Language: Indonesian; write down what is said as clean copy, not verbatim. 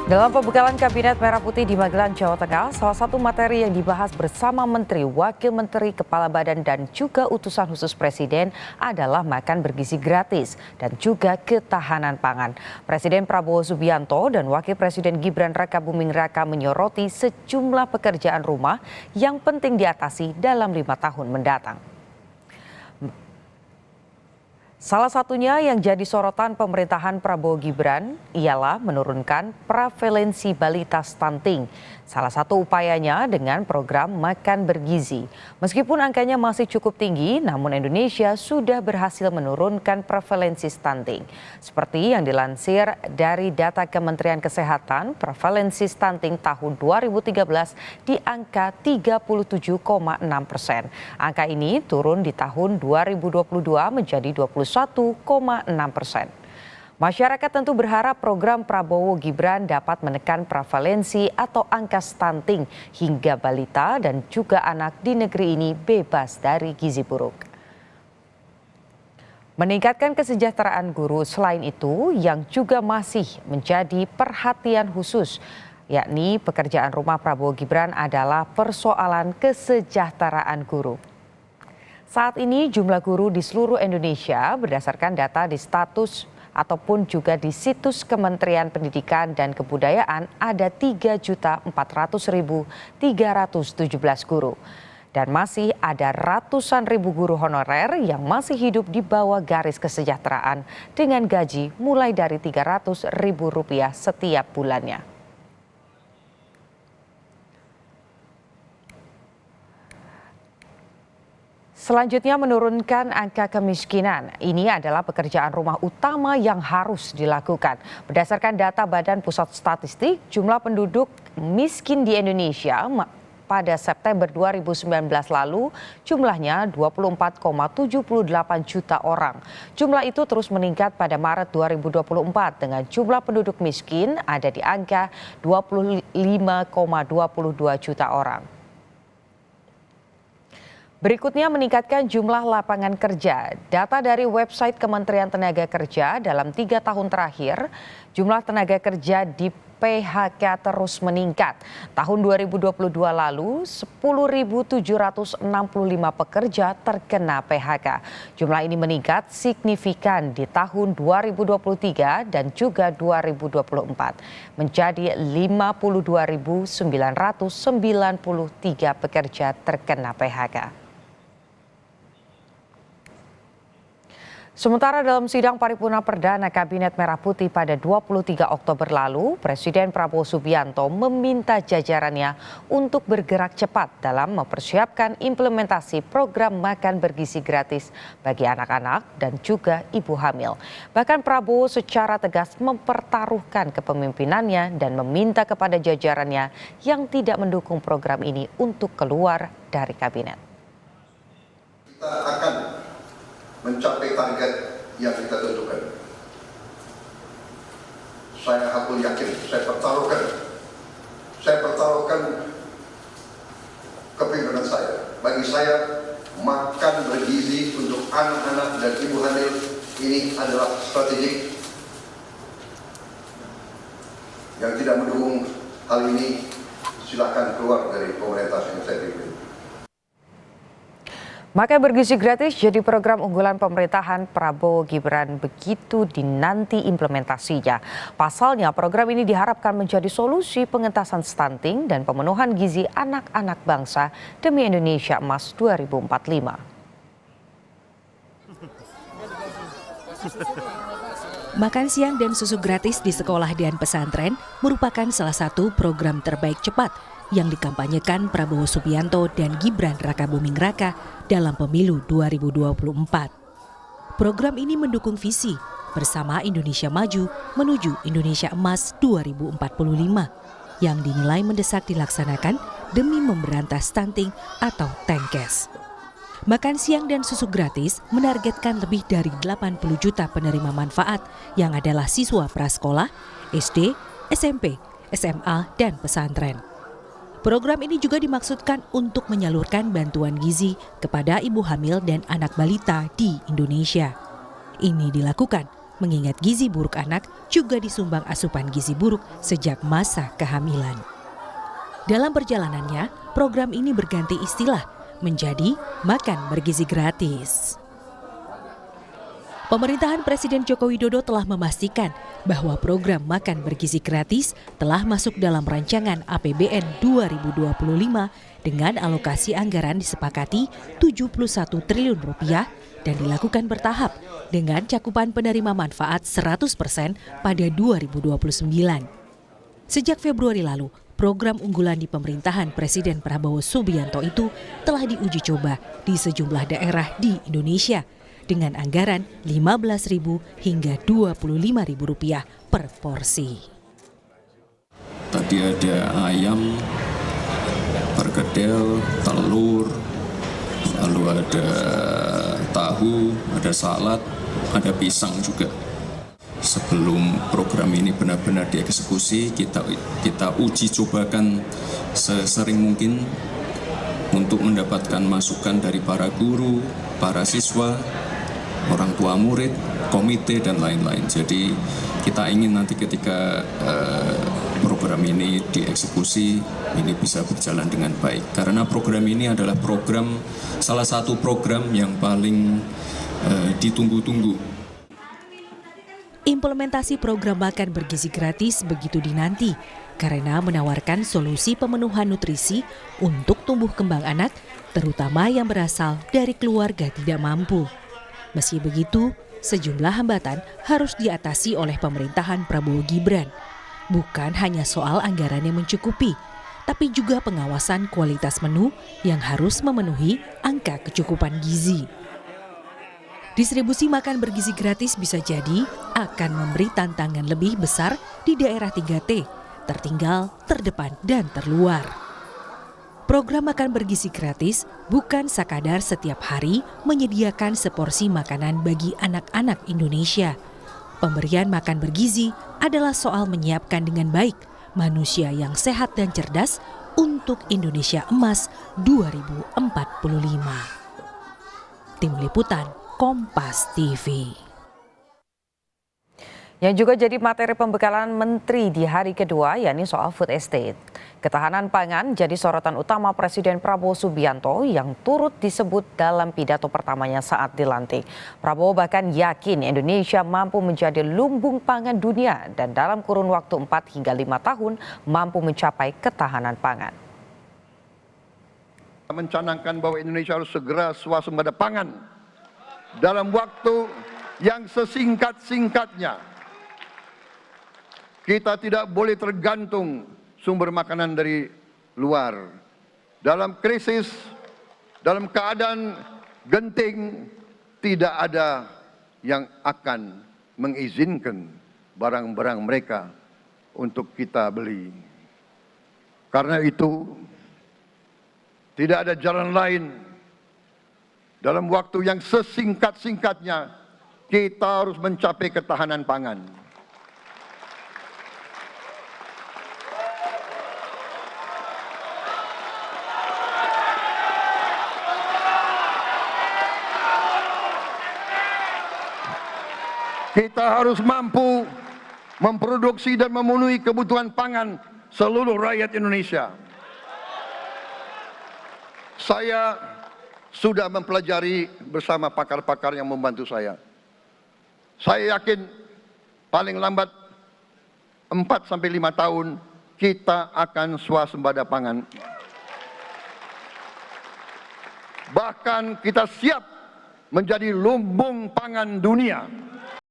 Dalam pembekalan Kabinet Merah Putih di Magelang, Jawa Tengah, salah satu materi yang dibahas bersama Menteri, Wakil Menteri, Kepala Badan, dan juga utusan khusus Presiden adalah makan bergizi gratis dan juga ketahanan pangan. Presiden Prabowo Subianto dan Wakil Presiden Gibran Rakabuming Raka menyoroti sejumlah pekerjaan rumah yang penting diatasi dalam 5 tahun mendatang. Salah satunya yang jadi sorotan pemerintahan Prabowo Gibran ialah menurunkan prevalensi balita stunting. Salah satu upayanya dengan program makan bergizi. Meskipun angkanya masih cukup tinggi, namun Indonesia sudah berhasil menurunkan prevalensi stunting. Seperti yang dilansir dari data Kementerian Kesehatan, prevalensi stunting tahun 2013 di angka 37,6%. Angka ini turun di tahun 2022 menjadi 21,6%. Masyarakat tentu berharap program Prabowo Gibran dapat menekan prevalensi atau angka stunting hingga balita dan juga anak di negeri ini bebas dari gizi buruk. Meningkatkan kesejahteraan guru selain itu yang juga masih menjadi perhatian khusus, yakni pekerjaan rumah Prabowo Gibran adalah persoalan kesejahteraan guru. Saat ini jumlah guru di seluruh Indonesia berdasarkan data di status ataupun juga di situs Kementerian Pendidikan dan Kebudayaan ada 3.400.317 guru. Dan masih ada ratusan ribu guru honorer yang masih hidup di bawah garis kesejahteraan dengan gaji mulai dari Rp300.000 setiap bulannya. Selanjutnya menurunkan angka kemiskinan. Ini adalah pekerjaan rumah utama yang harus dilakukan. Berdasarkan data Badan Pusat Statistik, jumlah penduduk miskin di Indonesia pada September 2019 lalu jumlahnya 24,78 juta orang. Jumlah itu terus meningkat pada Maret 2024 dengan jumlah penduduk miskin ada di angka 25,22 juta orang. Berikutnya meningkatkan jumlah lapangan kerja. Data dari website Kementerian Tenaga Kerja dalam 3 tahun terakhir, jumlah tenaga kerja di PHK terus meningkat. Tahun 2022 lalu, 10.765 pekerja terkena PHK. Jumlah ini meningkat signifikan di tahun 2023 dan juga 2024, menjadi 52.993 pekerja terkena PHK. Sementara dalam sidang paripurna perdana Kabinet Merah Putih pada 23 Oktober lalu, Presiden Prabowo Subianto meminta jajarannya untuk bergerak cepat dalam mempersiapkan implementasi program makan bergizi gratis bagi anak-anak dan juga ibu hamil. Bahkan Prabowo secara tegas mempertaruhkan kepemimpinannya dan meminta kepada jajarannya yang tidak mendukung program ini untuk keluar dari kabinet. Kita akan mencapai target yang kita tentukan. Saya hakul yakin, saya pertaruhkan kepemimpinan saya. Bagi saya, makan bergizi untuk anak-anak dan ibu hamil ini adalah strategik. Yang tidak mendukung hal ini, silakan keluar dari pemerintah yang saya pimpin. Makan bergizi gratis jadi program unggulan pemerintahan Prabowo Gibran begitu dinanti implementasinya. Pasalnya program ini diharapkan menjadi solusi pengentasan stunting dan pemenuhan gizi anak-anak bangsa demi Indonesia Emas 2045. Makan siang dan susu gratis di sekolah dan pesantren merupakan salah satu program terbaik cepat yang dikampanyekan Prabowo Subianto dan Gibran Rakabuming Raka dalam pemilu 2024. Program ini mendukung visi Bersama Indonesia Maju menuju Indonesia Emas 2045 yang dinilai mendesak dilaksanakan demi memberantas stunting atau TENKES. Makan siang dan susu gratis menargetkan lebih dari 80 juta penerima manfaat yang adalah siswa prasekolah, SD, SMP, SMA, dan pesantren. Program ini juga dimaksudkan untuk menyalurkan bantuan gizi kepada ibu hamil dan anak balita di Indonesia. Ini dilakukan mengingat gizi buruk anak juga disumbang asupan gizi buruk sejak masa kehamilan. Dalam perjalanannya, program ini berganti istilah menjadi makan bergizi gratis. Pemerintahan Presiden Joko Widodo telah memastikan bahwa program makan bergizi gratis telah masuk dalam rancangan APBN 2025 dengan alokasi anggaran disepakati 71 triliun rupiah dan dilakukan bertahap dengan cakupan penerima manfaat 100% pada 2029. Sejak Februari lalu, program unggulan di pemerintahan Presiden Prabowo Subianto itu telah diuji coba di sejumlah daerah di Indonesia dengan anggaran Rp15.000 hingga Rp25.000 per porsi. Tadi ada ayam, perkedel, telur, lalu ada tahu, ada salad, ada pisang juga. Sebelum program ini benar-benar dieksekusi, kita uji cobakan sesering mungkin untuk mendapatkan masukan dari para guru, para siswa, orang tua murid, komite, dan lain-lain. Jadi kita ingin nanti ketika program ini dieksekusi, ini bisa berjalan dengan baik. Karena program ini adalah salah satu program yang paling ditunggu-tunggu. Implementasi program makan bergizi gratis begitu dinanti karena menawarkan solusi pemenuhan nutrisi untuk tumbuh kembang anak, terutama yang berasal dari keluarga tidak mampu. Meski begitu, sejumlah hambatan harus diatasi oleh pemerintahan Prabowo Gibran. Bukan hanya soal anggaran yang mencukupi, tapi juga pengawasan kualitas menu yang harus memenuhi angka kecukupan gizi. Distribusi makan bergizi gratis bisa jadi akan memberi tantangan lebih besar di daerah 3T, tertinggal, terdepan, dan terluar. Program makan bergizi gratis bukan sekadar setiap hari menyediakan seporsi makanan bagi anak-anak Indonesia. Pemberian makan bergizi adalah soal menyiapkan dengan baik manusia yang sehat dan cerdas untuk Indonesia Emas 2045. Tim Liputan Kompas TV. Yang juga jadi materi pembekalan Menteri di hari kedua, yakni soal food estate. Ketahanan pangan jadi sorotan utama Presiden Prabowo Subianto yang turut disebut dalam pidato pertamanya saat dilantik. Prabowo bahkan yakin Indonesia mampu menjadi lumbung pangan dunia dan dalam kurun waktu 4 hingga 5 tahun mampu mencapai ketahanan pangan. Mencanangkan bahwa Indonesia harus segera swasembada pangan dalam waktu yang sesingkat-singkatnya. Kita tidak boleh tergantung sumber makanan dari luar. Dalam krisis, dalam keadaan genting, tidak ada yang akan mengizinkan barang-barang mereka untuk kita beli. Karena itu, tidak ada jalan lain. Dalam waktu yang sesingkat-singkatnya, kita harus mencapai ketahanan pangan. Kita harus mampu memproduksi dan memenuhi kebutuhan pangan seluruh rakyat Indonesia. Saya sudah mempelajari bersama pakar-pakar yang membantu saya. Saya yakin paling lambat 4 sampai 5 tahun kita akan swasembada pangan. Bahkan kita siap menjadi lumbung pangan dunia.